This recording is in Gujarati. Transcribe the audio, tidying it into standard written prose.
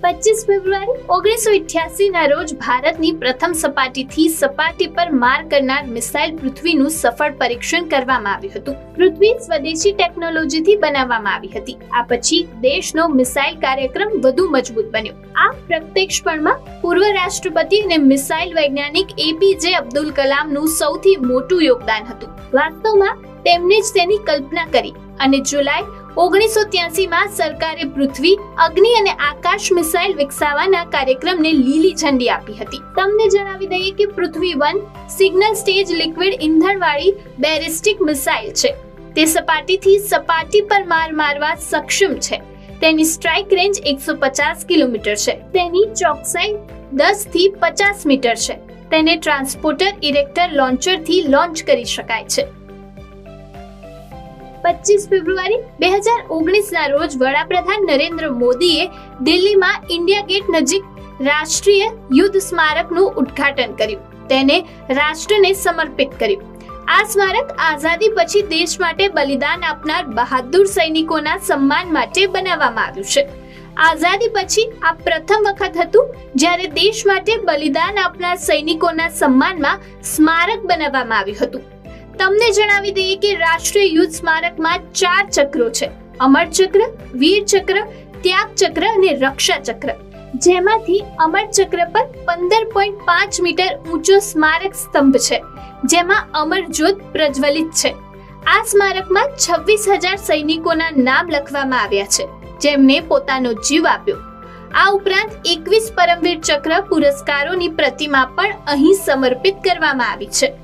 25 ફેબ્રુઆરી 1988 ના રોજ ભારતની પ્રથમ સપાટીથી સપાટી પર માર કરનાર મિસાઇલ પૃથ્વીનું સફળ પરીક્ષણ કરવામાં આવ્યું હતું. પૃથ્વી સ્વદેશી ટેકનોલોજીથી બનાવવામાં આવી હતી. આ પછી દેશનો મિસાઇલ કાર્યક્રમ વધુ મજબૂત બન્યો. આ પ્રત્યક્ષપણમાં પૂર્વ રાષ્ટ્રપતિ અને મિસાઇલ વૈજ્ઞાનિક એપીજે અબ્દુલ કલામનું સૌથી મોટું યોગદાન હતું. વાસ્તવમાં તેમણે જ તેની કલ્પના કરી અને જુલાઈ 1983 માં સરકારે પૃથ્વી, અગ્નિ અને આકાશ મિસાઇલ વિકસાવવાના કાર્યક્રમને લીલી ઝંડી આપી હતી. તમને જણાવી દઈએ કે પૃથ્વી-1 સિગ્નલ સ્ટેજ લિક્વિડ ઇંધણવાળી બેલિસ્ટિક મિસાઇલ છે. તે સપાટીથી સપાટી પર માર મારવા સક્ષમ છે. તેની સ્ટ્રાઇક રેન્જ 150 કિલોમીટર છે. તેની ચોકસાઈ 10 થી 50 મીટર છે. તેને ટ્રાન્સપોર્ટર ઇરેક્ટર લોન્ચરથી લોન્ચ કરી શકાય છે. 25 ફેબ્રુઆરી 2019 ના રોજ વડાપ્રધાન નરેન્દ્ર મોદીએ દિલ્હીમાં ઇન્ડિયા ગેટ નજીક રાષ્ટ્રીય યુદ્ધ સ્મારકનું ઉદ્ઘાટન કર્યું. તેને રાષ્ટ્રને સમર્પિત કર્યું. આ સ્મારક આઝાદી પછી દેશ માટે બલિદાન આપનાર બહાદુર સૈનિકોના સન્માન માટે બનાવવામાં આવ્યું છે. આઝાદી પછી આ પ્રથમ વખત હતું જ્યારે દેશ માટે બલિદાન આપનાર સૈનિકોના સન્માનમાં સ્મારક બનાવવામાં આવ્યું હતું. તમને જણાવી દઈએ કે રાષ્ટ્રીય યુદ્ધ સ્મારકમાં 4 ચક્રો છે: અમર ચક્ર, વીર ચક્ર, ત્યાગ ચક્ર અને રક્ષા ચક્ર. જેમાંથી અમર ચક્ર પર 15.5 મીટર ઊંચો સ્મારક સ્તંભ છે, જેમાં અમર જ્યોત પ્રજ્વલિત છે. આ સ્મારકમાં 26,000 સૈનિકોના નામ લખવામાં આવ્યા છે, જેમને પોતાનો જીવ આપ્યો. આ ઉપરાંત 21 પરમવીર ચક્ર પુરસ્કારોની પ્રતિમા પણ અહીં સમર્પિત કરવામાં આવી છે.